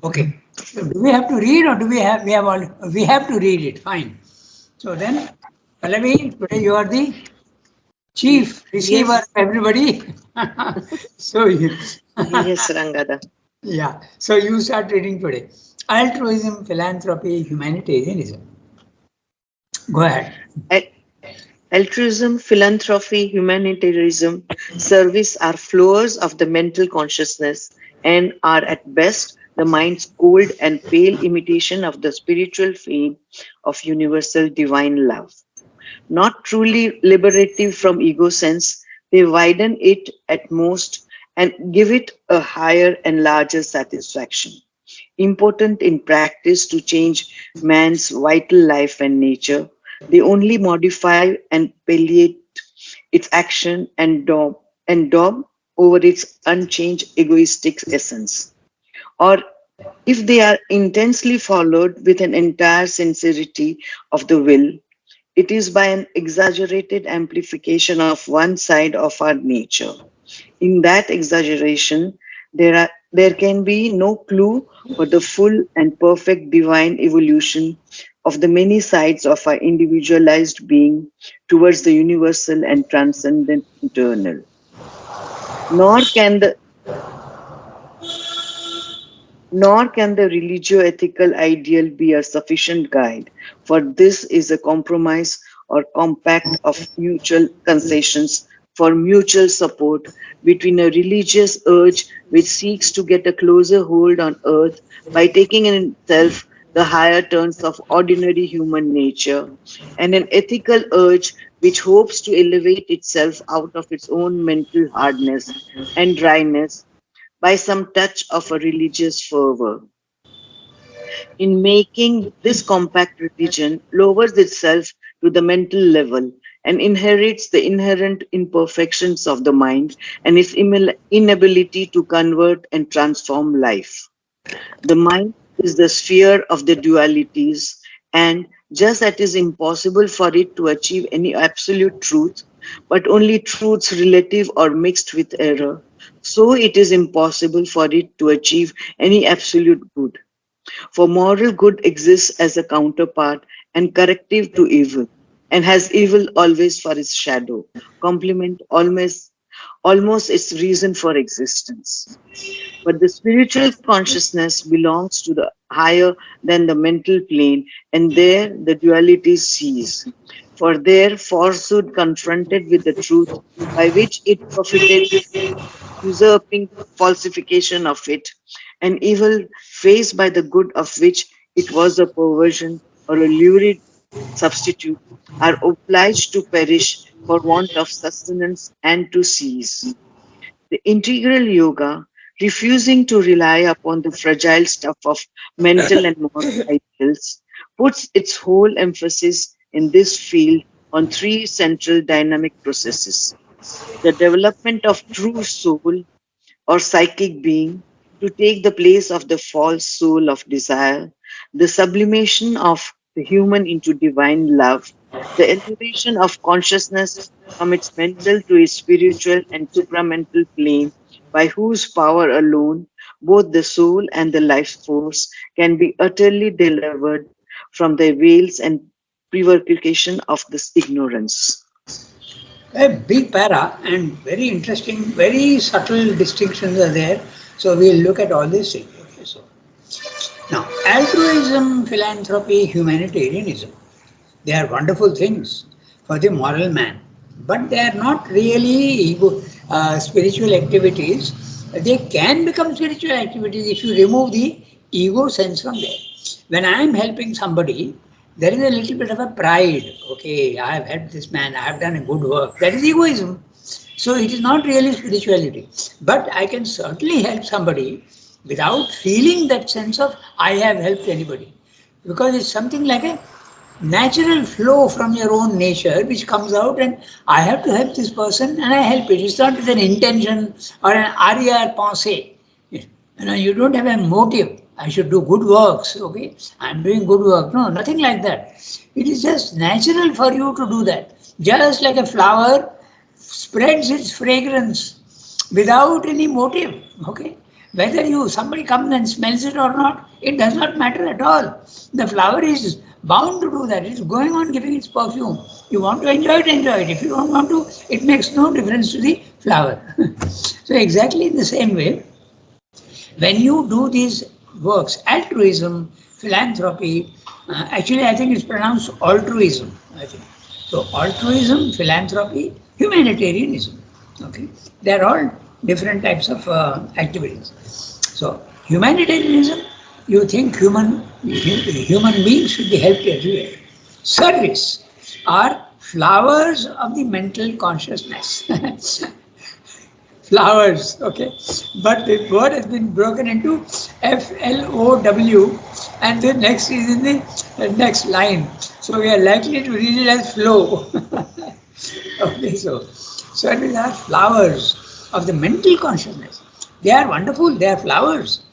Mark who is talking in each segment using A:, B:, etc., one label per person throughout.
A: Okay. So do we have to read or do we have to read it? Fine. So then, Pallavi, today you are the chief receiver of
B: Yes,
A: everybody. So you,
B: yes, Rangada.
A: yeah. So you start reading today. Altruism, philanthropy, humanitarianism. Go ahead.
B: Al- Altruism, philanthropy, humanitarianism, service are floors of the mental consciousness and are at best the mind's cold and pale imitation of the spiritual flame of universal divine love. Not truly liberative from ego sense, they widen it at most and give it a higher and larger satisfaction. Important in practice to change man's vital life and nature, they only modify and palliate its action and daub over its unchanged egoistic essence. Or if they are intensely followed with an entire sincerity of the will, it is by an exaggerated amplification of one side of our nature. In that exaggeration, there can be no clue for the full and perfect divine evolution of the many sides of our individualized being towards the universal and transcendent eternal. Nor can the Nor can the religio-ethical ideal be a sufficient guide, for this is a compromise or compact of mutual concessions for mutual support between a religious urge which seeks to get a closer hold on earth by taking in itself the higher turns of ordinary human nature, and an ethical urge which hopes to elevate itself out of its own mental hardness and dryness by some touch of a religious fervor. In making this compact religion lowers itself to the mental level and inherits the inherent imperfections of the mind and its inability to convert and transform life. The mind is the sphere of the dualities, and just as it is impossible for it to achieve any absolute truth, but only truths relative or mixed with error, so it is impossible for it to achieve any absolute good. For moral good exists as a counterpart and corrective to evil, and has evil always for its shadow, complement almost its reason for existence. But the spiritual consciousness belongs to the higher than the mental plane, and there the duality cease. For there falsehood confronted with the truth by which it profited, usurping falsification of it, and evil faced by the good of which it was a perversion or a lurid substitute, are obliged to perish for want of sustenance and to cease. The integral yoga, refusing to rely upon the fragile stuff of mental and moral ideals, puts its whole emphasis in this field on three central dynamic processes: the development of true soul or psychic being to take the place of the false soul of desire, the sublimation of the human into divine love, the elevation of consciousness from its mental to its spiritual and supramental plane, by whose power alone both the soul and the life force can be utterly delivered from the veils and prevarication of this ignorance.
A: A big para and very interesting, very subtle distinctions are there. So we'll look at all these things. Okay, so now altruism, philanthropy, humanitarianism. They are wonderful things for the moral man, but they are not really spiritual activities. They can become spiritual activities if you remove the ego sense from there. When I am helping somebody, there is a little bit of a pride. Okay, I have helped this man, I have done a good work. That is egoism. So it is not really spirituality. But I can certainly help somebody without feeling that sense of I have helped anybody. Because it's something like a natural flow from your own nature which comes out, and I have to help this person and I help it. It's not with an intention or an arrière-pensée. You don't have a motive. I should do good works. Okay, I'm doing good work. No, nothing like that. It is just natural for you to do that. Just like a flower spreads its fragrance without any motive. Okay, Whether somebody comes and smells it or not, it does not matter at all. The flower is bound to do that. It's going on giving its perfume. You want to enjoy it, enjoy it. If you don't want to, it makes no difference to the flower. So exactly in the same way, when you do these works, altruism, philanthropy, actually I think it's pronounced altruism, I think. So altruism, philanthropy, humanitarianism, okay, they're all different types of activities. So humanitarianism, you think human beings should be helped everywhere. Service are flowers of the mental consciousness. Flowers, okay, but the word has been broken into FLOW, and the next is in the next line, so we are likely to read it as flow. Okay, so these are flowers of the mental consciousness. They are wonderful, they are flowers,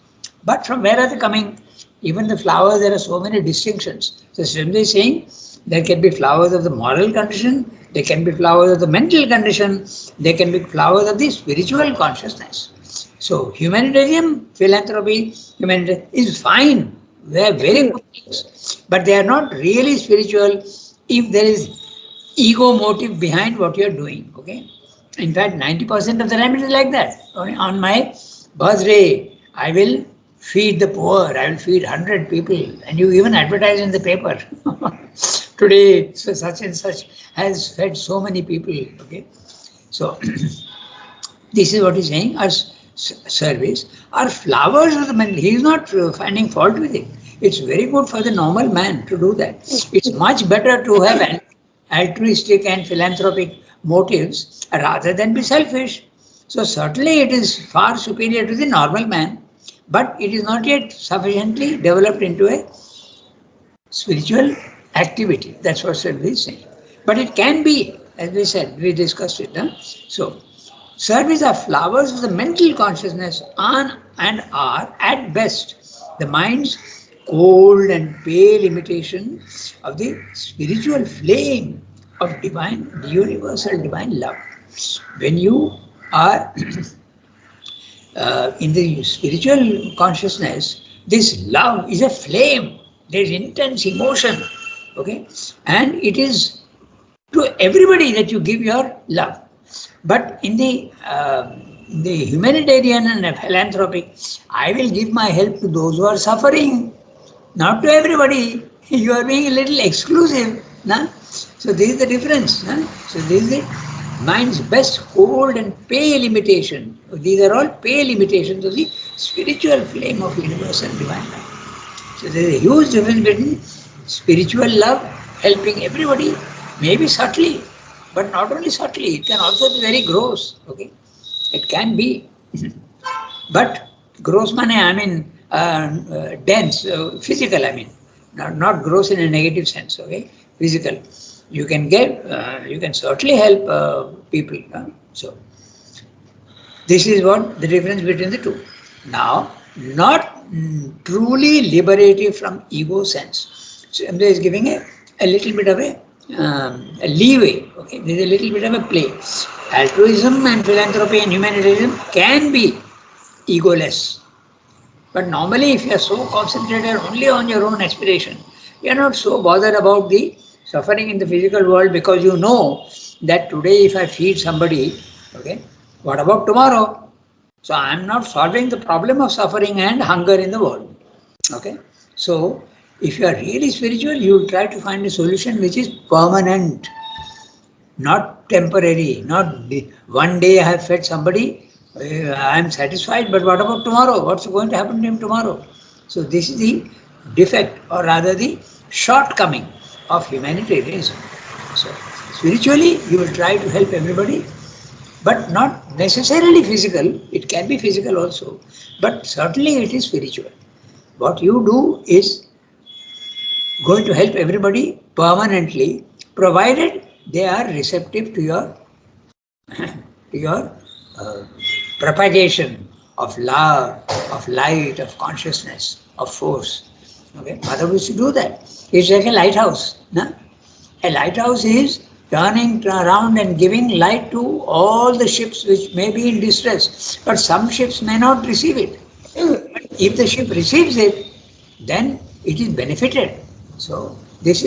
A: but from where are they coming? Even the flowers, there are so many distinctions. So Srimji is saying there can be flowers of the moral condition, there can be flowers of the mental condition, there can be flowers of the spiritual consciousness. So humanitarian philanthropy, humanitarian is fine. They are very good things, but they are not really spiritual if there is ego motive behind what you are doing. Okay. In fact, 90% of the time it is like that. On my birthday, I will feed the poor, I will feed 100 people, and you even advertise in the paper. Today, so such and such has fed so many people. Okay, so this is what he's saying. Our service, our flowers of the mental. He is not finding fault with it. It's very good for the normal man to do that. It's much better to have altruistic and philanthropic motives rather than be selfish. So certainly it is far superior to the normal man, but it is not yet sufficiently developed into a spiritual activity. That's what Sadhguru is saying. But it can be, as we said, we discussed it. Huh? So, service are flowers of the mental consciousness and are, at best, the mind's cold and pale imitation of the spiritual flame of divine, universal divine love. When you are in the spiritual consciousness, this love is a flame. There is intense emotion, okay, and it is to everybody that you give your love. But in the humanitarian and philanthropic, I will give my help to those who are suffering, not to everybody. You are being a little exclusive, nah? So this is the difference. Nah? So this is the mind's best cold and pale imitation. These are all pale imitations of the spiritual flame of universal divine love. So there is a huge difference between spiritual love, helping everybody, maybe subtly, but not only subtly, it can also be very gross. Okay, it can be, but gross money, I mean dense, physical. I mean, not gross in a negative sense. Okay, physical. You can get, you can certainly help people. So this is what the difference between the two. Now, not truly liberative from ego sense. So Amda is giving a little bit of a leeway. Okay, there is a little bit of a play. Altruism and philanthropy and humanitarianism can be egoless. But normally, if you are so concentrated only on your own aspiration, you are not so bothered about the suffering in the physical world, because you know that today if I feed somebody, okay, what about tomorrow? So I am not solving the problem of suffering and hunger in the world. Okay. So if you are really spiritual, you will try to find a solution which is permanent, not temporary. Not one day I have fed somebody, I am satisfied, but what about tomorrow? What's going to happen to him tomorrow? So this is the defect, or rather the shortcoming of humanitarianism. So spiritually, you will try to help everybody, but not necessarily physical. It can be physical also, but certainly it is spiritual. What you do is going to help everybody permanently, provided they are receptive to your propagation of love, of light, of consciousness, of force. Okay, Mother used to do that. It's like a lighthouse. No? A lighthouse is turning around and giving light to all the ships which may be in distress, but some ships may not receive it. If the ship receives it, then it is benefited. So this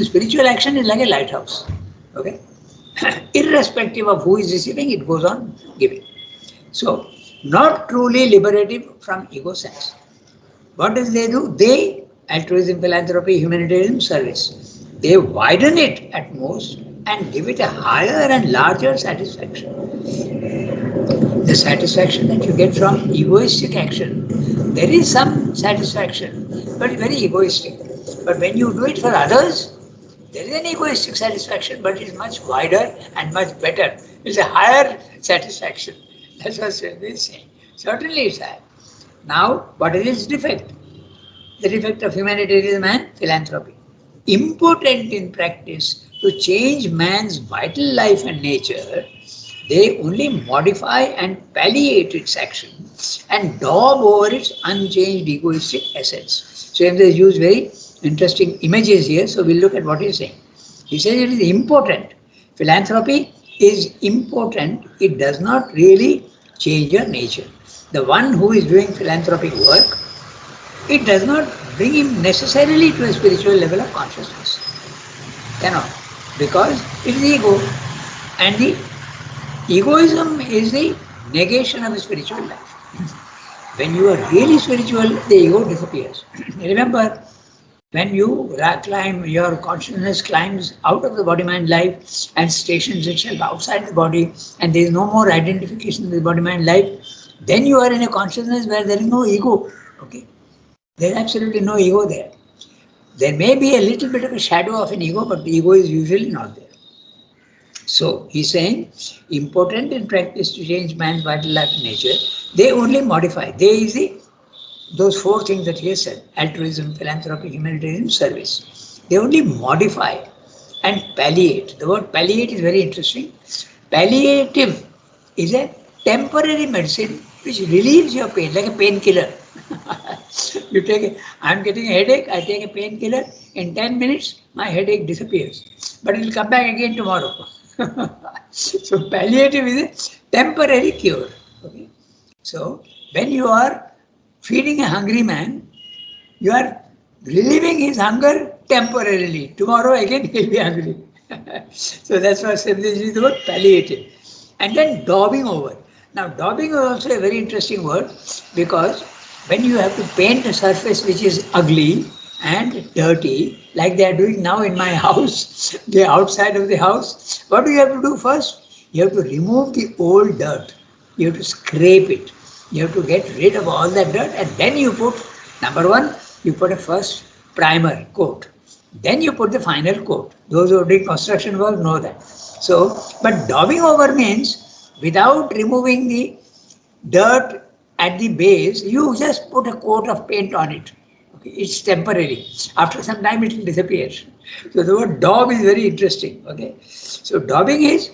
A: spiritual action is like a lighthouse. Okay, irrespective of who is receiving, it goes on giving. So, not truly liberative from ego sense. What does they do? They, altruism, philanthropy, humanitarian service, they widen it at most and give it a higher and larger satisfaction. The satisfaction that you get from egoistic action, there is some satisfaction, but very egoistic. But when you do it for others, there is an egoistic satisfaction, but it's much wider and much better. It's a higher satisfaction. That's what Swami is saying. Certainly it's higher. Now, what is its defect? The defect of humanitarianism and philanthropy. Impotent in practice to change man's vital life and nature, they only modify and palliate its action and daub over its unchanged egoistic essence. So, they use very interesting images here, so we'll look at what he's saying. He says it is important. Philanthropy is important, it does not really change your nature. The one who is doing philanthropic work, it does not bring him necessarily to a spiritual level of consciousness. Cannot. Because it is ego. And the egoism is the negation of the spiritual life. When you are really spiritual, the ego disappears. Remember, when you climb, your consciousness climbs out of the body-mind life and stations itself outside the body, and there is no more identification with the body-mind life, then you are in a consciousness where there is no ego. Okay, there is absolutely no ego there. There may be a little bit of a shadow of an ego, but the ego is usually not there. So he's saying, important in practice to change man's vital life and nature, they only modify. There is those four things that he has said: altruism, philanthropy, humanitarian service. They only modify and palliate. The word palliate is very interesting. Palliative is a temporary medicine which relieves your pain, like a painkiller. I'm getting a headache, I take a painkiller, in 10 minutes my headache disappears. But it will come back again tomorrow. So palliative is a temporary cure. Okay? So when you are feeding a hungry man, you are relieving his hunger temporarily. Tomorrow again he'll be hungry. So that's why this is the word palliative. And then daubing over. Now daubing is also a very interesting word, because when you have to paint a surface which is ugly and dirty, like they are doing now in my house, the outside of the house, what do you have to do first? You have to remove the old dirt. You have to scrape it. You have to get rid of all that dirt, and then you put, number one, you put a first primer coat. Then you put the final coat. Those who are doing construction work know that. So, but daubing over means without removing the dirt at the base, you just put a coat of paint on it. Okay, it's temporary. After some time it will disappear. So the word daub is very interesting. Okay, so daubing is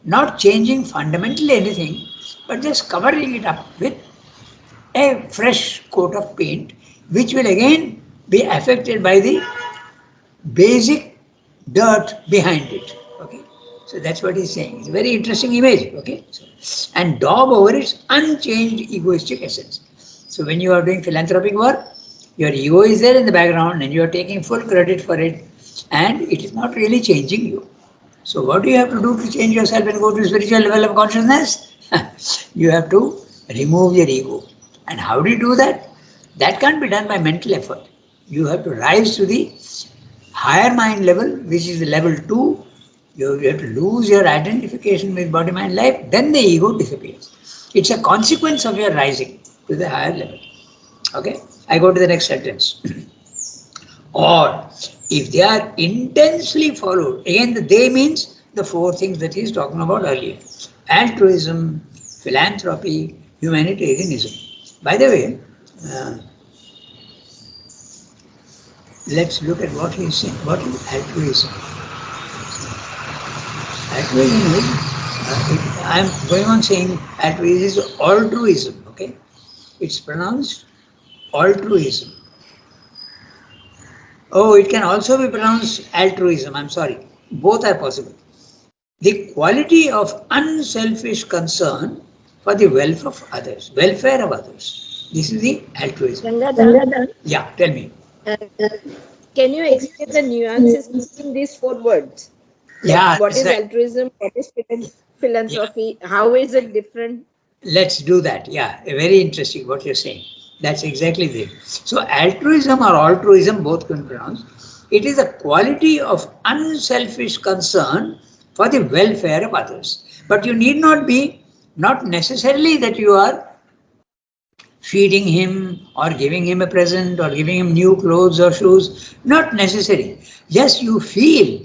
A: not changing fundamentally anything, but just covering it up with a fresh coat of paint, which will again be affected by the basic dirt behind it. Okay, so that's what he's saying. It's a very interesting image. Okay, so, and daub over its unchanged egoistic essence. So when you are doing philanthropic work, your ego is there in the background and you are taking full credit for it, and it is not really changing you. So what do you have to do to change yourself and go to spiritual level of consciousness? You have to remove your ego. And how do you do that? That can't be done by mental effort. You have to rise to the higher mind level, which is the level 2. You have to lose your identification with body, mind, life. Then the ego disappears. It's a consequence of your rising to the higher level. Okay? I go to the next sentence. Or if they are intensely followed, again the they means the four things that he is talking about earlier: altruism, philanthropy, humanitarianism. By the way, let's look at what he is saying. What is altruism? Altruism is, I am going on saying altruism is altruism. Okay, it's pronounced altruism. Oh, it can also be pronounced altruism. I'm sorry. Both are possible. The quality of unselfish concern for the welfare of others. This is the altruism.
C: Ranganath,
A: Yeah, tell me.
C: uh, can you explain the nuances between these four words? Like
A: Yeah,
C: what
A: that's
C: is
A: right.
C: altruism, what is
A: Yeah,
C: philanthropy, how is it different?
A: let's do that. Yeah, very interesting what you're saying. That's exactly the thing. So, altruism or altruism, both can be pronounced. It is a quality of unselfish concern for the welfare of others. But you need not be, not necessarily that you are feeding him or giving him a present or giving him new clothes or shoes. Not necessary. Yes, you feel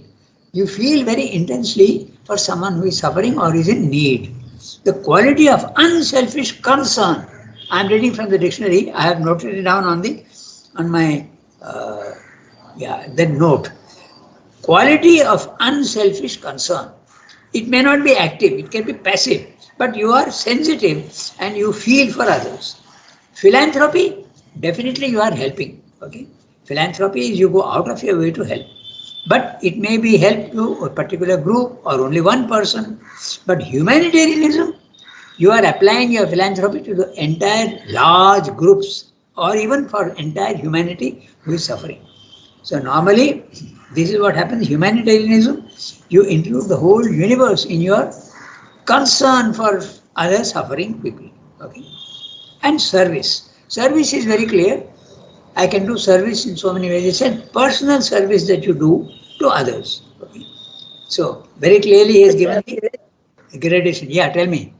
A: very intensely for someone who is suffering or is in need. The quality of unselfish concern. I am reading from the dictionary. I have noted it down on my the note. Quality of unselfish concern. It may not be active, it can be passive, but you are sensitive and you feel for others. Philanthropy, definitely you are helping. Okay, philanthropy is you go out of your way to help, but it may be help to a particular group or only one person. But humanitarianism, you are applying your philanthropy to the entire large groups or even for entire humanity who is suffering. So normally, this is what happens. Humanitarianism, you include the whole universe in your concern for other suffering people. Okay, and service. Service is very clear. I can do service in so many ways. It's a personal service that you do to others. Okay. So very clearly he has
C: But
A: given the gradation. Yeah, tell me.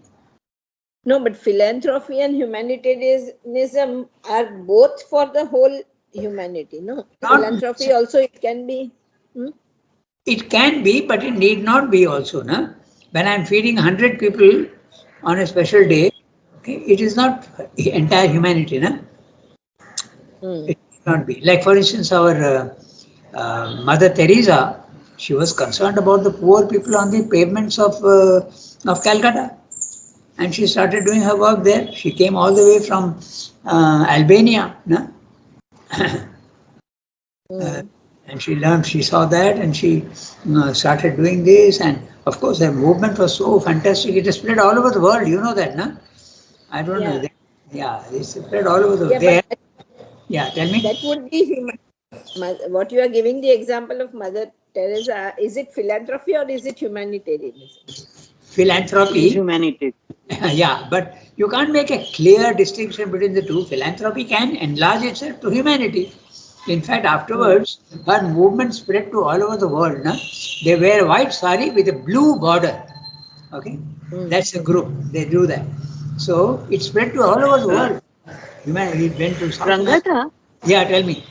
C: no, but philanthropy and humanitarianism are both for the whole humanity. No,
A: Not
C: philanthropy also it can be. Hmm?
A: it can be, but it need not be also. Na? When I'm feeding 100 people on a special day, okay, it is not entire humanity. Na?
C: Hmm.
A: It need not be. Like for instance, our Mother Teresa, she was concerned about the poor people on the pavements of Calcutta, and she started doing her work there. She came all the way from Albania, na? Uh,
C: Hmm.
A: and she learned, she saw that, and she started doing this. And of course, her movement was so fantastic. It spread all over the world. You know that, no? I don't know.
C: Yeah,
A: Yeah, it spread all over the
C: yeah,
A: world.
C: but
A: Yeah, tell me.
C: that would be human. What you are giving the example of Mother Teresa, is it philanthropy or is it humanitarianism?
B: It is
A: Philanthropy,
B: humanity.
A: yeah, but you can't make a clear distinction between the two. Philanthropy can enlarge itself to humanity. In fact,
C: Hmm.
A: afterwards, her movement spread to all over the world. Na? They wear a white sari with a blue border. Okay,
C: Hmm.
A: that's a group. They do that. So it spread to all over the
B: Uh,
A: world. Humanity it went to South America.
B: Rangatha,
A: Yeah, tell me.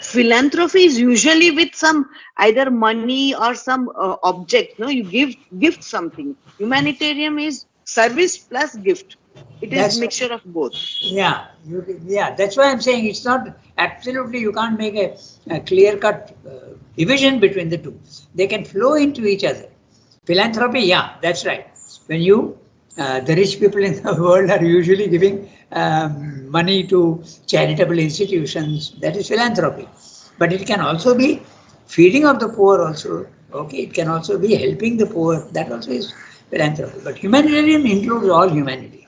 B: philanthropy is usually with some either money or some object. No, you gift something. Humanitarian is service plus gift. It is
A: That's
B: mixture of both.
A: yeah, yeah. That's why I'm saying it's not absolutely. You can't make a clear cut division between the two. They can flow into each other. Philanthropy, yeah, that's right. When you the rich people in the world are usually giving money to charitable institutions. That is philanthropy. But it can also be feeding of the poor. Also, okay. It can also be helping the poor. That also is philanthropy. But humanitarian includes all humanity.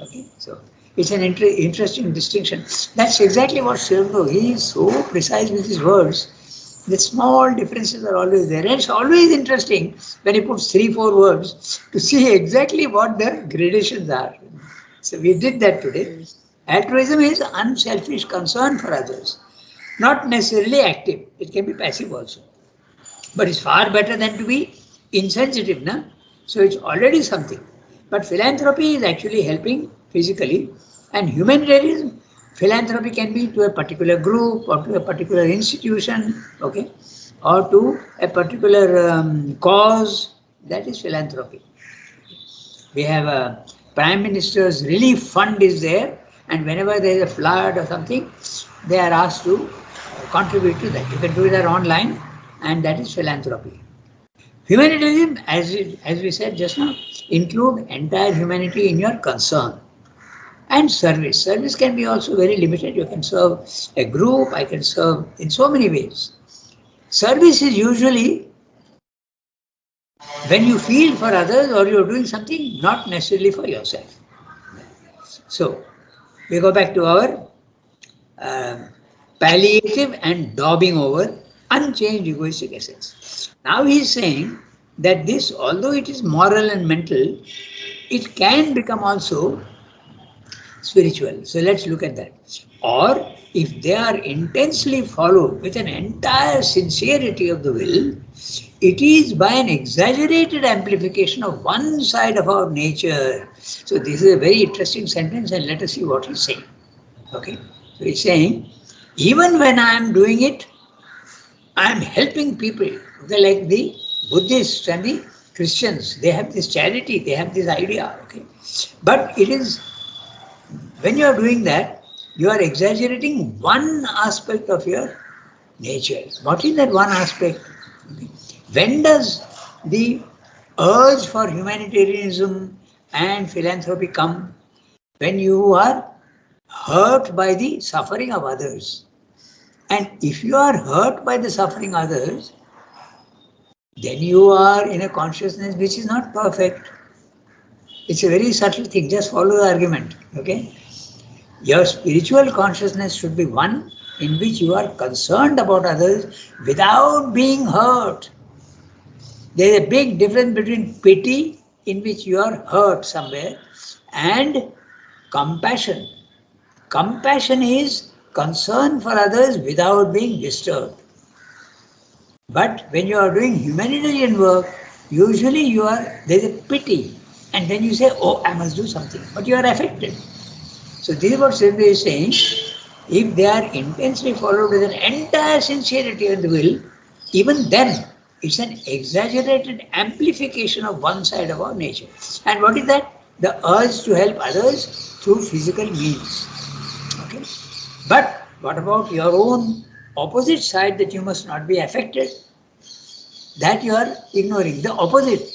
A: Okay, so it's an interesting distinction. That's exactly what Sirdo, he is so precise with his words. The small differences are always there. And it's always interesting when he puts 3, 4 words to see exactly what the gradations are. So we did that today.
C: Hmm.
A: Altruism is unselfish concern for others, not necessarily active. It can be passive also. But it's far better than to be insensitive, na? So it's already something. But philanthropy is actually helping physically, and humanitarian philanthropy can be to a particular group or to a particular institution, okay, or to a particular cause. That is philanthropy. We have a prime minister's relief fund is there, and whenever there is a flood or something, they are asked to contribute to that. You can do that online, and that is philanthropy. Humanitarian, as we said just now, include entire humanity in your concern. And service. Service can be also very limited. You can serve a group, I can serve in so many ways. Service is usually when you feel for others or you're doing something not necessarily for yourself. So, We go back to our uh, palliative and daubing over unchanged egoistic essence. Now he is saying that this, although it is moral and mental, it can become also spiritual. So let's look at that. Or if they are intensely followed with an entire sincerity of the will, it is by an exaggerated amplification of one side of our nature. So this is a very interesting sentence, and let us see what he's saying. Okay. So he's saying, even when I am doing it, I am helping people. Okay, like the Buddhists and the Christians, they have this charity, they have this idea. Okay. But it is when you are doing that, you are exaggerating one aspect of your nature. What is that one aspect? Okay. When does the urge for humanitarianism and philanthropy come? When you are hurt by the suffering of others. And if you are hurt by the suffering of others, then you are in a consciousness which is not perfect. It's a very subtle thing. Just follow the argument. Okay. Your spiritual consciousness should be one in which you are concerned about others without being hurt. There is a big difference between pity, in which you are hurt somewhere, and compassion. Compassion is concern for others without being disturbed. But when you are doing humanitarian work, usually there is a pity, and then you say, oh, I must do something, but you are affected. So this is what Sridhar is saying. If they are intensely followed with an entire sincerity of the will, even then it's an exaggerated amplification of one side of our nature. And what is that? The urge to help others through physical means. Okay. But what about your own opposite side, that you must not be affected? That you are ignoring. The opposite.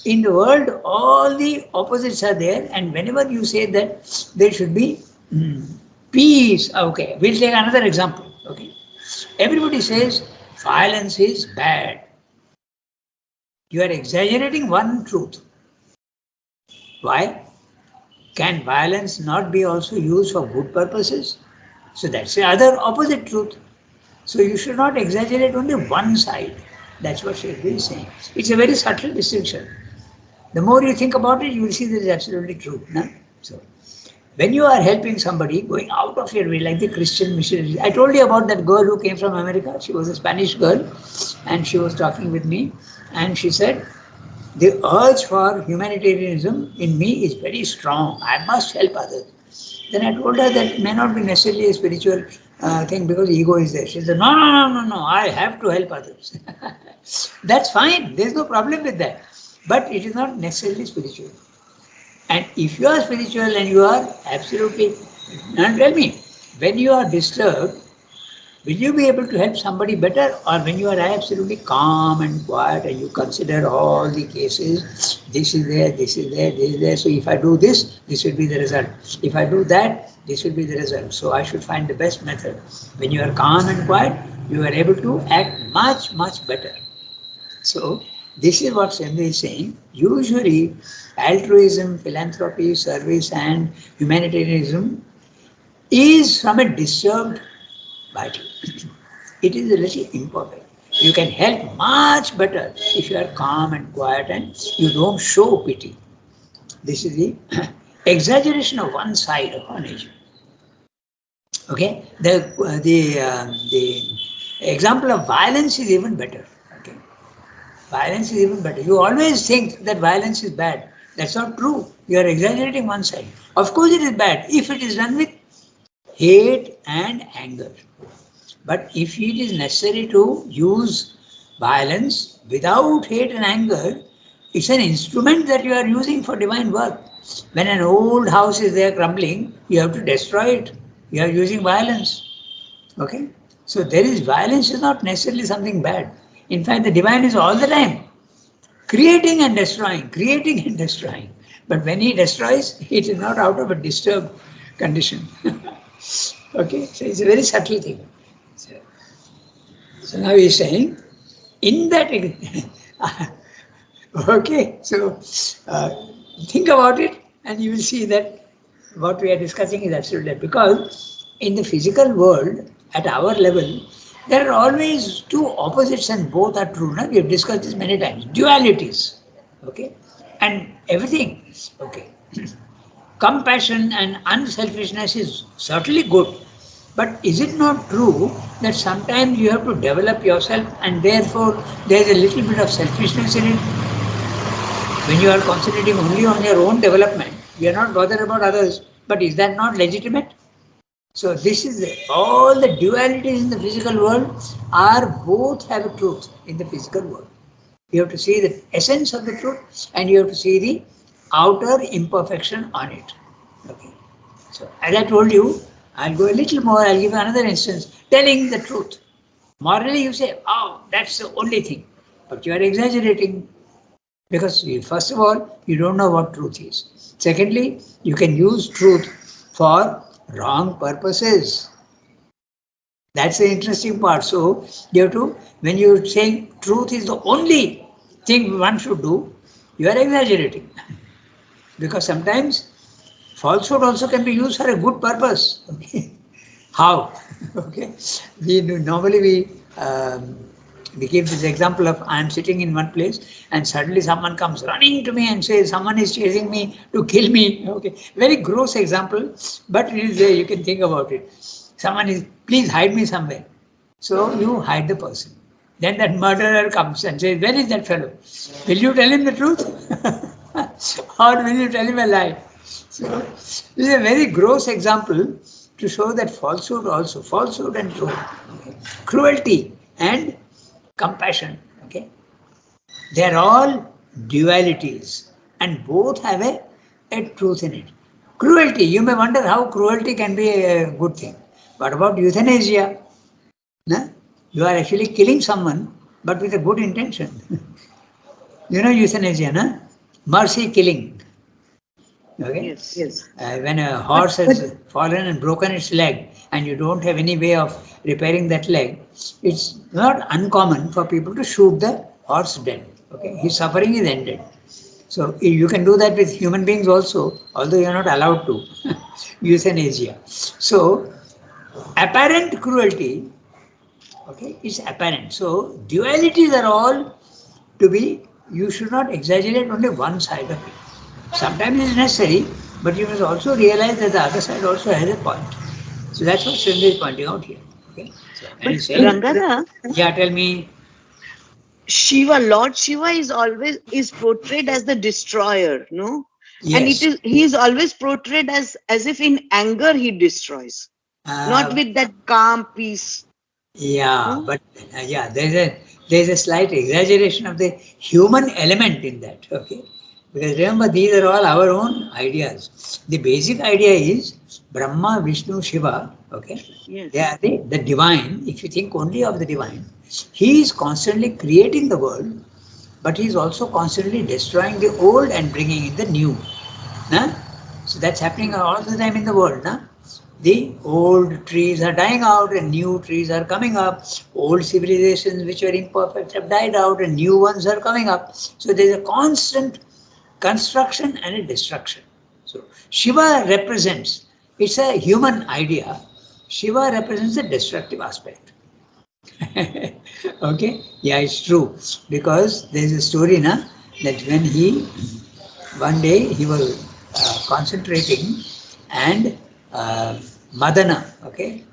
A: In the world, all the opposites are there, and whenever you say that there should be peace, okay, we'll take another example. Okay, everybody says violence is bad. You are exaggerating one truth. Why? Can violence not be also used for good purposes? So that's the other opposite truth. So you should not exaggerate only one side. That's what Shakespeare is saying. It's a very subtle distinction. The more you think about it, you will see that it's absolutely true. No? So, when you are helping somebody, going out of your way, like the Christian missionaries. I told you about that girl who came from America. She was a Spanish girl, and she was talking with me, and she said, the urge for humanitarianism in me is very strong. I must help others. Then I told her that it may not be necessarily a spiritual thing, because ego is there. She said, no, I have to help others. That's fine. There's no problem with that. But it is not necessarily spiritual. And if you are spiritual and you are absolutely, now tell me, when you are disturbed, will you be able to help somebody better, or when you are absolutely calm and quiet and you consider all the cases, this is there, this is there, this is there, so if I do this, this will be the result. If I do that, this will be the result. So I should find the best method. When you are calm and quiet, you are able to act much, much better. So this is what Sendhu is saying. Usually altruism, philanthropy, service and humanitarianism is from a disturbed vital. It is a little imperfect. You can help much better if you are calm and quiet and you don't show pity. This is the exaggeration of one side of our nature. Okay, the example of violence is even better. Okay, violence is even better. You always think that violence is bad. That's not true. You are exaggerating one side. Of course, it is bad if it is done with hate and anger. But if it is necessary to use violence without hate and anger, it's an instrument that you are using for divine work. When an old house is there crumbling, you have to destroy it. You are using violence. Okay? So there is violence is not necessarily something bad. In fact, the divine is all the time creating and destroying, creating and destroying. But when he destroys, it is not out of a disturbed condition. Okay? So it's a very subtle thing. So now he is saying, in that, okay, so think about it and you will see that what we are discussing is absolutely right. Because in the physical world, at our level, there are always two opposites and both are true. No? We have discussed this many times. Dualities. Okay? And everything. Okay. Compassion and unselfishness is certainly good. But is it not true that sometimes you have to develop yourself and therefore there is a little bit of selfishness in it? When you are concentrating only on your own development, you are not bothered about others. But is that not legitimate? So this is all the dualities in the physical world are both have a truth in the physical world. You have to see the essence of the truth and you have to see the outer imperfection on it. Okay. So as I told you, I'll go a little more, I'll give you another instance. Telling the truth. Morally you say, oh, that's the only thing. But you are exaggerating. Because first of all, you don't know what truth is. Secondly, you can use truth for wrong purposes. That's the interesting part. So you have to, when you're saying truth is the only thing one should do, you are exaggerating. Because sometimes falsehood also can be used for a good purpose. Okay. How? Okay. We give this example of I am sitting in one place and suddenly someone comes running to me and says someone is chasing me to kill me. Okay, very gross example, but it is there. You can think about it. Someone is, please hide me somewhere. So you hide the person. Then that murderer comes and says, where is that fellow? Will you tell him the truth? Or will you tell him a lie? So this is a very gross example to show that falsehood and truth, okay, cruelty and compassion, okay, they are all dualities and both have a truth in it. Cruelty, you may wonder how cruelty can be a good thing. What about euthanasia? No? You are actually killing someone but with a good intention. You know euthanasia, no? Mercy killing. Okay?
B: Yes.
A: When a horse has fallen and broken its leg and you don't have any way of repairing that leg, it's not uncommon for people to shoot the horse dead. Okay, his suffering is ended. So you can do that with human beings also, although you're not allowed to. Euthanasia. So apparent cruelty, okay, is apparent. So dualities are all to be, you should not exaggerate only one side of it. Sometimes it is necessary, but you must also realize that the other side also has a point. So that's what Sundar is pointing out here. Okay. So,
B: But
A: saying,
B: Rangana,
A: yeah, tell me.
B: Shiva, Lord Shiva is portrayed as the destroyer, no? And
A: Yes.
B: he is always portrayed as if in anger he destroys, not
A: Uh,
B: with that calm peace.
A: yeah,
B: No?
A: but yeah, there's a slight exaggeration of the human element in that. Okay. Because remember, these are all our own ideas. The basic idea is Brahma, Vishnu, Shiva. Okay.
B: Yes.
A: They are the divine. If you think only of the divine, he is constantly creating the world, but he is also constantly destroying the old and bringing in the new. Nah? So that's happening all the time in the world. Nah? The old trees are dying out and new trees are coming up. Old civilizations which were imperfect have died out and new ones are coming up. So there is a constant construction and a destruction. So Shiva represents, it's a human idea. Shiva represents the destructive aspect. Okay, yeah, it's true. Because there is a story na, that when one day he was concentrating and Madana, okay,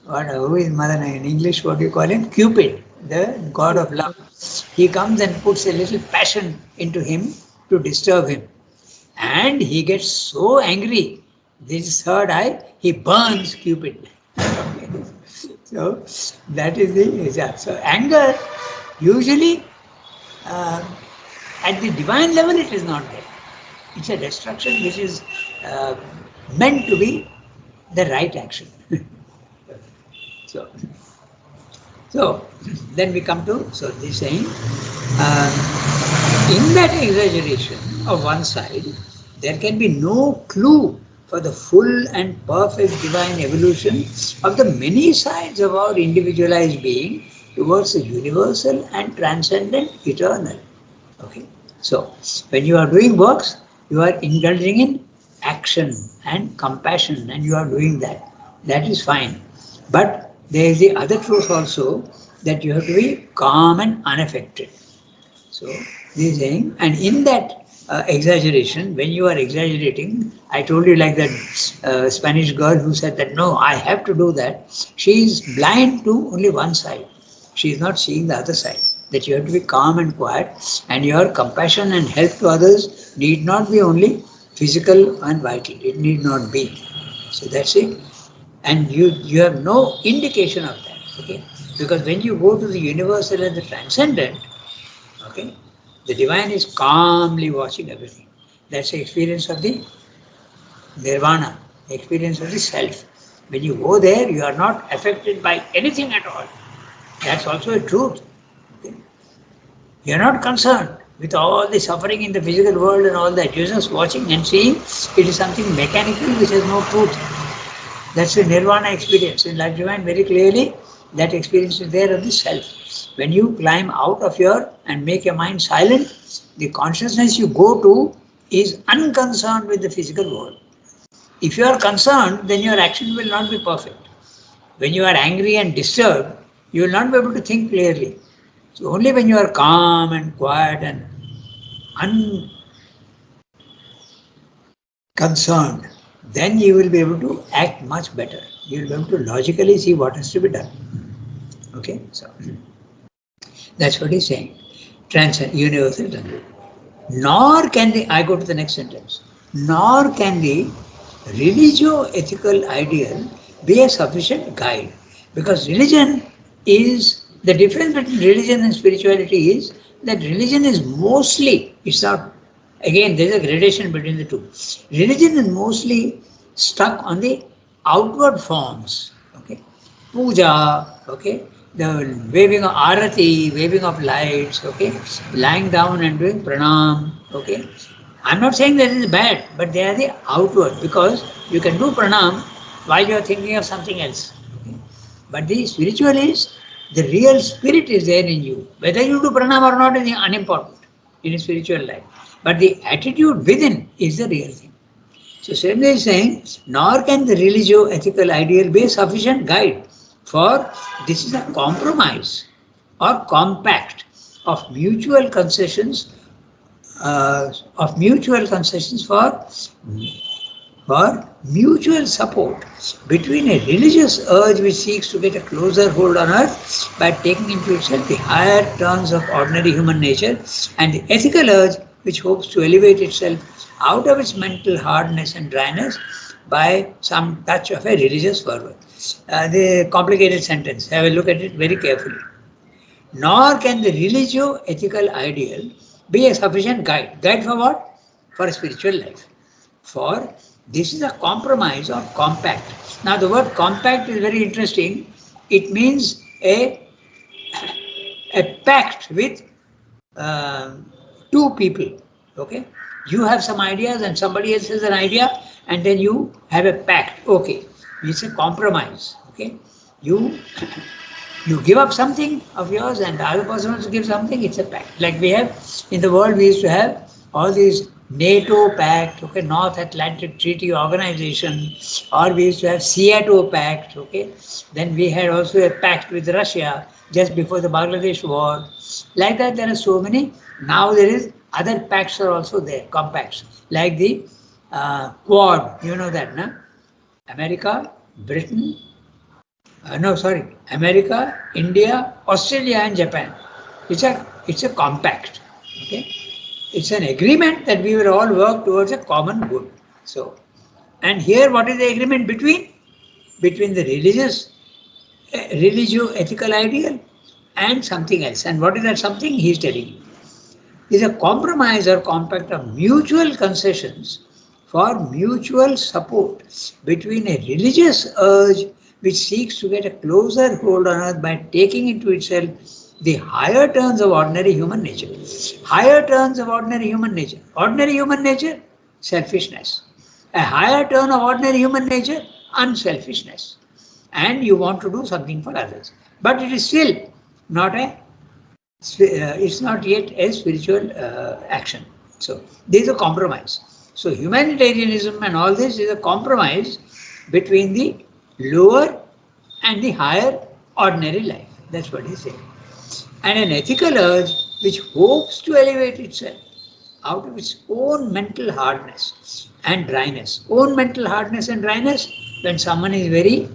A: who is Madana in English? What do you call him? Cupid, the god of love. He comes and puts a little passion into him to disturb him, and he gets so angry. This is third eye. He burns Cupid. So that is the so anger. Usually, uh, at the divine level, it is not there. It's a destruction which is uh, meant to be the right action. so, so then we come to this saying, in that exaggeration of one side, there can be no clue for the full and perfect divine evolution of the many sides of our individualized being towards the universal and transcendent eternal. Okay. So when you are doing works, you are indulging in action and compassion, and you are doing that. That is fine. But there is the other truth also, that you have to be calm and unaffected. So this is saying, and in that exaggeration, when you are exaggerating, I told you like that Spanish girl who said that no, I have to do that. She is blind to only one side. She is not seeing the other side. That you have to be calm and quiet, and your compassion and help to others need not be only physical and vital. It need not be. So that's it. And you have no indication of that. Okay, because when you go to the universal and the transcendent, okay, the divine is calmly watching everything. That's the experience of the nirvana, the experience of the self. When you go there, you are not affected by anything at all. That's also a truth. Okay? You are not concerned with all the suffering in the physical world and all that. You're just watching and seeing it is something mechanical which has no truth. That's the nirvana experience. In Life Divine, very clearly, that experience is there of the self. When you climb out of your and make your mind silent, the consciousness you go to is unconcerned with the physical world. If you are concerned, then your action will not be perfect. When you are angry and disturbed, you will not be able to think clearly. So only when you are calm and quiet and unconcerned, then you will be able to act much better. You will be able to logically see what has to be done. Okay, so that's what he's saying. Transcend, universal transcendent. Nor can the, I go to the next sentence, nor can the religio-ethical ideal be a sufficient guide. Because religion is, the difference between religion and spirituality is that religion is mostly, it's not, again there is a gradation between the two. Religion is mostly stuck on the outward forms, okay, puja, okay, the waving of arati, waving of lights, okay, lying down and doing pranam, okay. I'm not saying that it is bad, but they are the outward, because you can do pranam while you are thinking of something else. Okay? But the spiritual is, the real spirit is there in you. Whether you do pranam or not is unimportant in a spiritual life. But the attitude within is the real thing. So Srinath is saying, nor can the religio-ethical ideal be a sufficient guide, for this is a compromise or compact of mutual concessions, for mutual support between a religious urge which seeks to get a closer hold on earth by taking into itself the higher turns of ordinary human nature, and the ethical urge which hopes to elevate itself out of its mental hardness and dryness by some touch of a religious fervor. The complicated sentence, have a look at it very carefully. Nor can the religio-ethical ideal be a sufficient guide. Guide for what? For a spiritual life. For this is a compromise or compact. Now the word compact is very interesting. It means a pact with two people. Okay, you have some ideas and somebody else has an idea, and then you have a pact. Okay, it's a compromise. Okay, you give up something of yours and the other person wants to give something, it's a pact. Like we have in the world, we used to have all these NATO pact, okay, North Atlantic Treaty Organization, or we used to have Seattle pact, okay. Then we had also a pact with Russia just before the Bangladesh war. Like that, there are so many. Now there is other pacts are also there, compacts, like the Quad, you know that, no? America, Britain, America, India, Australia and Japan. It's a compact. Okay, it's an agreement that we will all work towards a common good. So, and here what is the agreement between? Between the religio-ethical ideal and something else. And what is that something? He is telling you. Is a compromise or compact of mutual concessions for mutual support between a religious urge which seeks to get a closer hold on earth by taking into itself the higher turns of ordinary human nature. Higher turns of ordinary human nature. Ordinary human nature, selfishness. A higher turn of ordinary human nature, unselfishness. And you want to do something for others. But it is still not it's not yet a spiritual action. So there is a compromise. So humanitarianism and all this is a compromise between the lower and the higher ordinary life. That's what he's saying. And an ethical urge which hopes to elevate itself out of its own mental hardness and dryness. Own mental hardness and dryness, when someone is very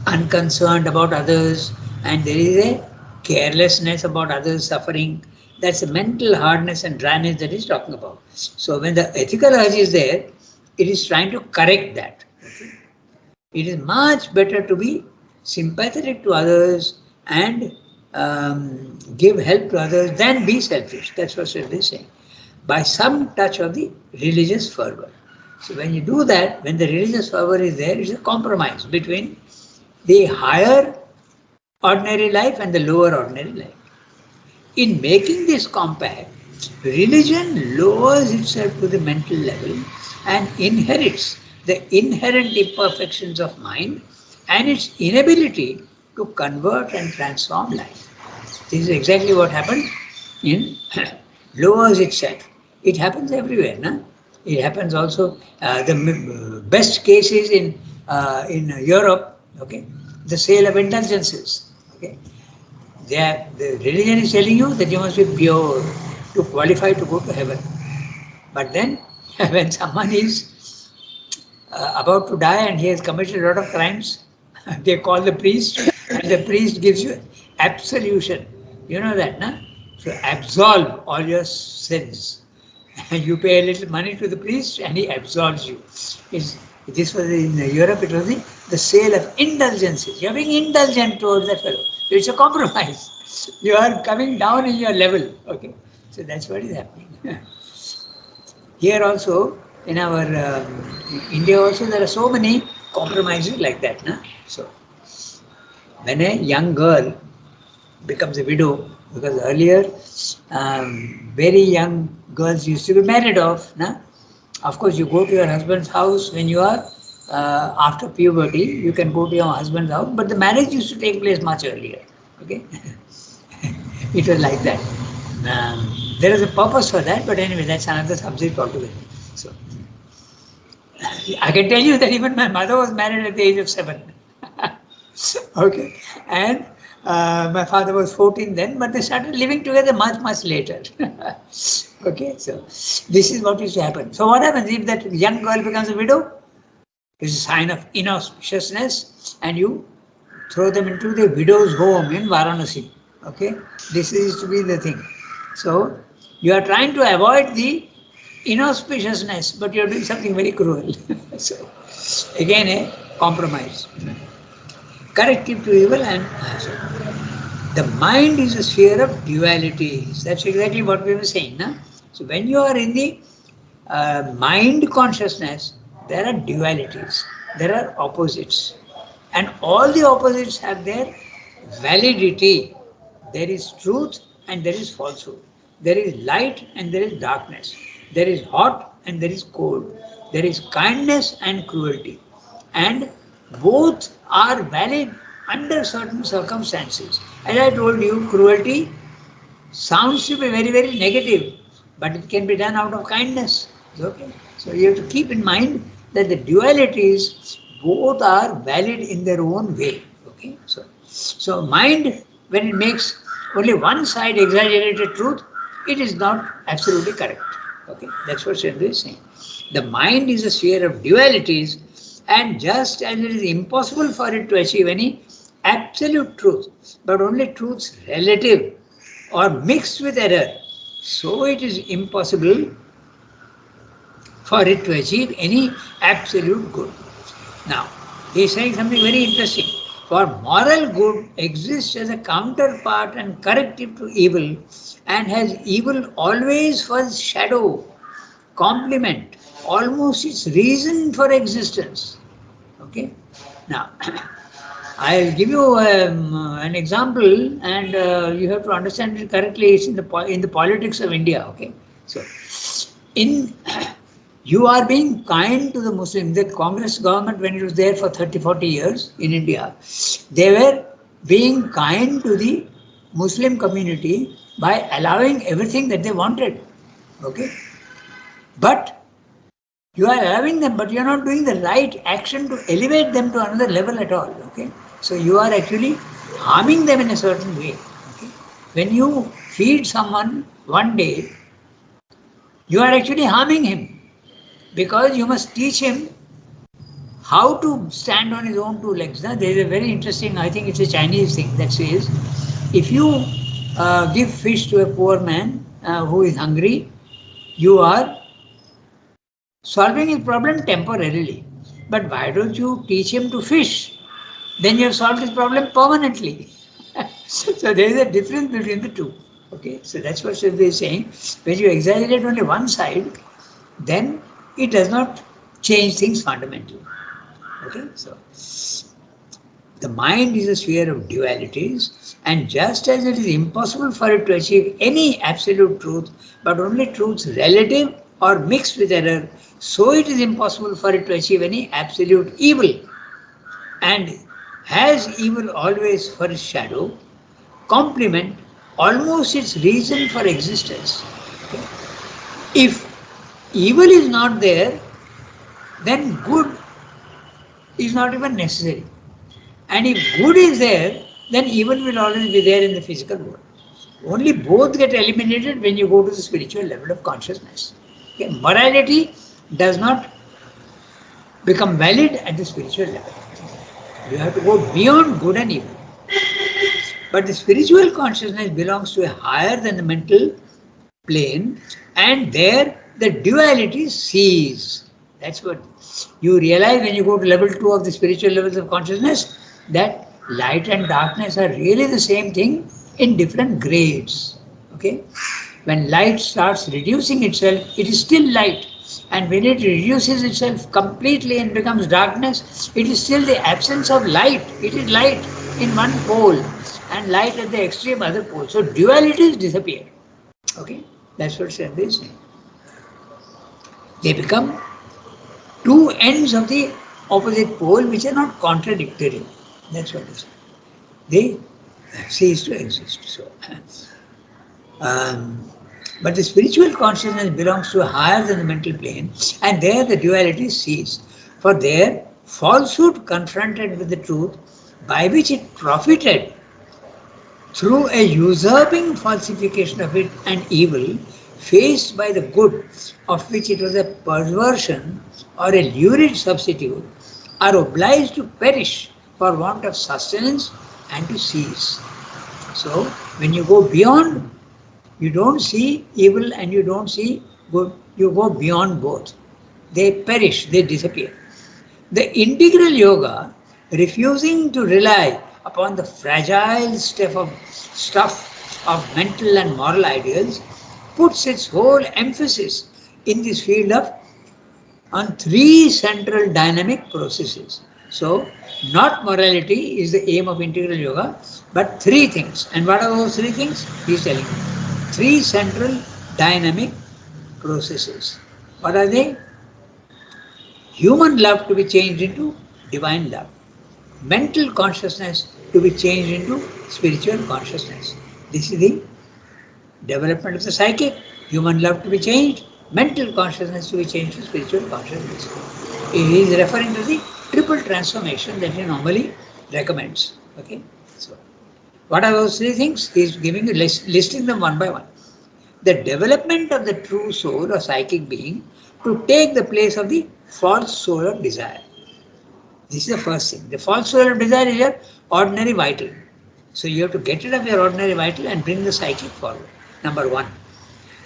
A: unconcerned about others and there is a carelessness about others suffering, that's the mental hardness and dryness that he's talking about. So when the ethical urge is there, it is trying to correct that. It is much better to be sympathetic to others and give help to others than be selfish. That's what Sridhar is saying. By some touch of the religious fervor. So when you do that, when the religious fervor is there, it's a compromise between the higher ordinary life and the lower ordinary life. In making this compact, religion lowers itself to the mental level and inherits the inherent imperfections of mind and its inability to convert and transform life. This is exactly what happened in lowers itself. It happens everywhere, no? It happens also. The best cases in Europe, okay, the sale of indulgences, okay. The religion is telling you that you must be pure to qualify to go to heaven. But then, when someone is about to die and he has committed a lot of crimes, they call the priest, and the priest gives you absolution. You know that, no? So absolve all your sins. And you pay a little money to the priest and he absolves you. This was in Europe, it was the sale of indulgences. You are being indulgent towards that fellow. So it's a compromise. You are coming down in your level. Okay. So that's what is happening. Here also, in our India also, there are so many compromises like that. No? So when a young girl becomes a widow, because earlier very young girls used to be married off. No? Of course, you go to your husband's house when you are after puberty, you can go to your husband's house, but the marriage used to take place much earlier. Okay, it was like that. There is a purpose for that, but anyway, that's another subject altogether. So, I can tell you that even my mother was married at the age of 7. Okay, and my father was 14 then, but they started living together much, much later. Okay, so this is what used to happen. So what happens if that young girl becomes a widow? It's a sign of inauspiciousness, and you throw them into the widow's home in Varanasi. Okay, this is to be the thing. So you are trying to avoid the inauspiciousness, but you are doing something very cruel. So again, a compromise. Corrective to evil and the mind is a sphere of dualities. That's exactly what we were saying. No? So when you are in the mind consciousness, there are dualities, there are opposites. And all the opposites have their validity. There is truth and there is falsehood. There is light and there is darkness. There is hot and there is cold. There is kindness and cruelty. And both are valid under certain circumstances. As I told you, cruelty sounds to be very, very negative, but it can be done out of kindness. Okay? So you have to keep in mind that the dualities both are valid in their own way. Okay? So mind, when it makes only one side exaggerated truth, it is not absolutely correct. Okay? That's what Sridhar is saying. The mind is a sphere of dualities, and just as it is impossible for it to achieve any absolute truth, but only truths relative or mixed with error, so it is impossible for it to achieve any absolute good. Now, he is saying something very interesting. For moral good exists as a counterpart and corrective to evil, and has evil always for its shadow, complement, almost its reason for existence. Okay? Now, I'll give you an example, and you have to understand it correctly. It's in the politics of India. Okay, so you are being kind to the Muslims. The Congress government, when it was there for 30-40 years in India, they were being kind to the Muslim community by allowing everything that they wanted. Okay, but You are allowing them, but you are not doing the right action to elevate them to another level at all. Okay, so you are actually harming them in a certain way. Okay, when you feed someone one day, you are actually harming him because you must teach him how to stand on his own two legs. Now, there is a very interesting, I think it's a Chinese thing that says, if you give fish to a poor man who is hungry, you are solving his problem temporarily. But why don't you teach him to fish? Then you have solved his problem permanently. So there is a difference between the two. Okay, so that's what Siddha is saying. When you exaggerate only one side, then it does not change things fundamentally. Okay, so the mind is a sphere of dualities, and just as it is impossible for it to achieve any absolute truth, but only truths relative or mixed with error, so it is impossible for it to achieve any absolute evil. And has evil always for its shadow, complement almost its reason for existence. Okay. If evil is not there, then good is not even necessary. And if good is there, then evil will always be there in the physical world. Only both get eliminated when you go to the spiritual level of consciousness. Okay? Morality does not become valid at the spiritual level. You have to go beyond good and evil. But the spiritual consciousness belongs to a higher than the mental plane, and there the duality ceases. That's what you realize when you go to level 2 of the spiritual levels of consciousness, that light and darkness are really the same thing in different grades. Okay? When light starts reducing itself, it is still light. And when it reduces itself completely and becomes darkness, it is still the absence of light. It is light in one pole and light at the extreme other pole. So dualities disappear. Okay? That's what Siddha is saying. They become two ends of the opposite pole which are not contradictory. That's what it is. They cease to exist. So, but the spiritual consciousness belongs to a higher than the mental plane, and there the duality ceases. For there, falsehood confronted with the truth, by which it profited through a usurping falsification of it, and evil, faced by the good, of which it was a perversion or a lurid substitute, are obliged to perish for want of sustenance and to cease. So, when you go beyond, you don't see evil and you don't see good, you go beyond both. They perish, they disappear. The integral yoga, refusing to rely upon the fragile stuff of mental and moral ideals, puts its whole emphasis in this field of on three central dynamic processes. So, not morality is the aim of integral yoga, but three things. And what are those three things? He is telling you. Three central dynamic processes. What are they? Human love to be changed into divine love. Mental consciousness to be changed into spiritual consciousness. This is the development of the psychic. Human love to be changed, mental consciousness to be changed to spiritual consciousness. He is referring to the triple transformation that he normally recommends. Okay, so what are those three things? He is giving you listing them one by one. The development of the true soul or psychic being to take the place of the false soul of desire. This is the first thing. The false soul of desire is your ordinary vital. So you have to get rid of your ordinary vital and bring the psychic forward. Number one.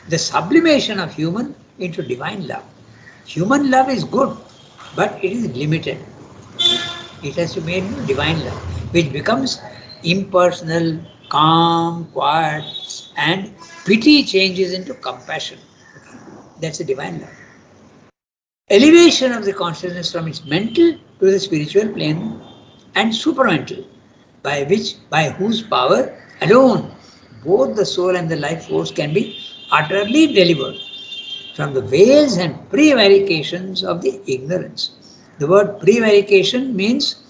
A: The sublimation of human into divine love. Human love is good, but it is limited. It has to be into divine love, which becomes impersonal, calm, quiet, and pity changes into compassion. That's a divine love. Elevation of the consciousness from its mental to the spiritual plane and supramental, by whose power alone both the soul and the life force can be utterly delivered from the veils and prevarications of the ignorance. The word prevarication means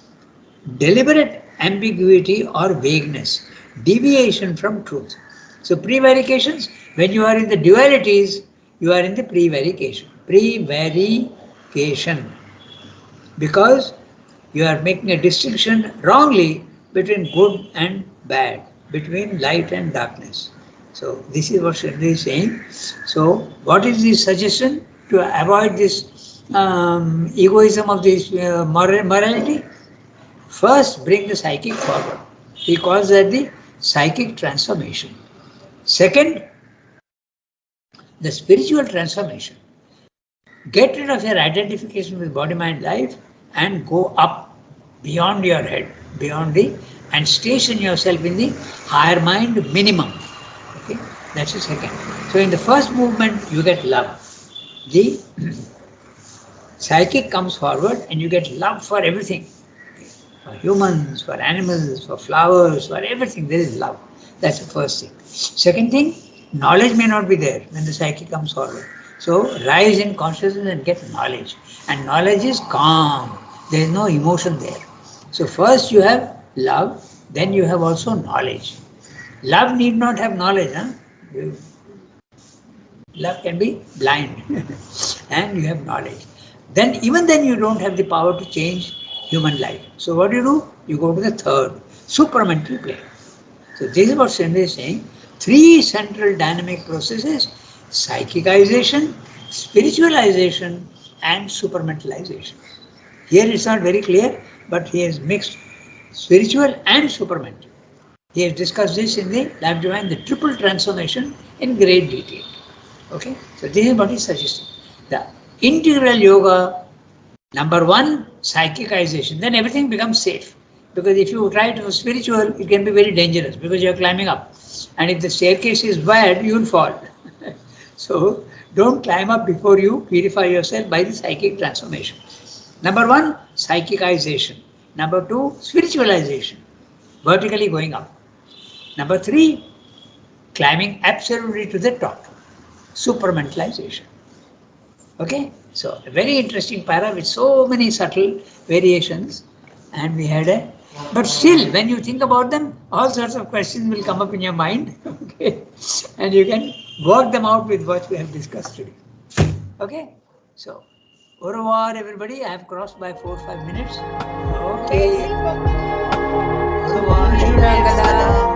A: deliberate ambiguity or vagueness, deviation from truth. So prevarications, when you are in the dualities, you are in the prevarication. Prevarication. classification, because you are making a distinction wrongly between good and bad, between light and darkness. So this is what Shri is saying. So what is the suggestion to avoid this egoism of this morality? First, bring the psychic forward. He calls that the psychic transformation. Second, the spiritual transformation. Get rid of your identification with body, mind, life and go up beyond your head, beyond the, and station yourself in the higher mind minimum. Okay, that's the second. So in the first movement, you get love. The psychic comes forward and you get love for everything. For humans, for animals, for flowers, for everything, there is love. That's the first thing. Second thing, knowledge may not be there when the psychic comes forward. So rise in consciousness and get knowledge. And knowledge is calm. There is no emotion there. So first you have love, then you have also knowledge. Love need not have knowledge. Love can be blind and you have knowledge. Then even then you don't have the power to change human life. So what do? You go to the third, supramental plane. So this is what Sendra is saying. Three central dynamic processes: psychicization, spiritualization, and supramentalization. Here it's not very clear, but he has mixed spiritual and supramental. He has discussed this in the Life Divine, the triple transformation, in great detail. Okay, so this is what he is suggesting. The integral yoga, number one, psychicization. Then everything becomes safe. Because if you try to spiritual, it can be very dangerous because you are climbing up. And if the staircase is bad, you will fall. So don't climb up before you purify yourself by the psychic transformation. Number one, psychicization. Number two, spiritualization, vertically going up. Number three, climbing absolutely to the top, supramentalization. Okay, so a very interesting para with so many subtle variations, and we had a, but still when you think about them, all sorts of questions will come up in your mind, okay, and you can work them out with what we have discussed today. Okay, so au revoir everybody. I have crossed by 4 or 5 minutes. Okay, au revoir.